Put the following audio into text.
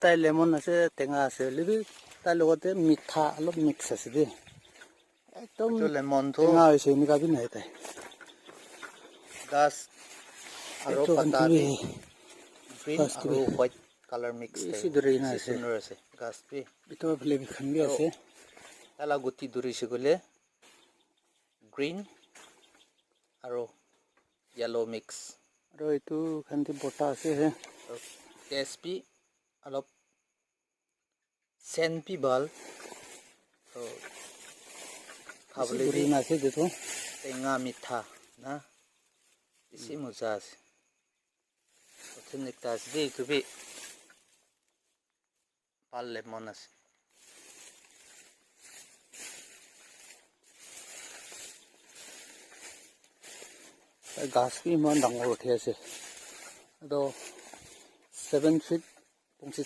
তাই লেমন আছে টেঙা আছে লিবি তাই লগতে মিঠা অলপ মিক্স আছে দে একদম লেমন তো টেঙা হৈছে এনেকা বি নাই তাই গাছ আৰু এইটো পাতা কান্তি বি গ্ৰীণ আৰু হোৱাইট কালাৰ মিক্স বেছি থাকে দূৰে বেছি আছে সুন্দৰ আছে গাছ বি ভিতৰ ফালে বিখান বি আৰু আছে তালা গুটি ধৰিছে গ'লে গ্ৰীণ আৰু য়েলো মিক্স আৰু এইটো খান্তি বটা আছে হে আৰু টেষ্ট বি অলপ চেণ্ট বি ভাল আৰু খাবলৈ বি আছে যেটো টেঙা মিঠা না বেছি মজা আছে প্ৰথম একটা আছে দেই এইটো বি ভাল লেমন আছে গাছ বি ইমান ডাঙৰ উঠি আছে আৰু 7 ফিট পঞ্চি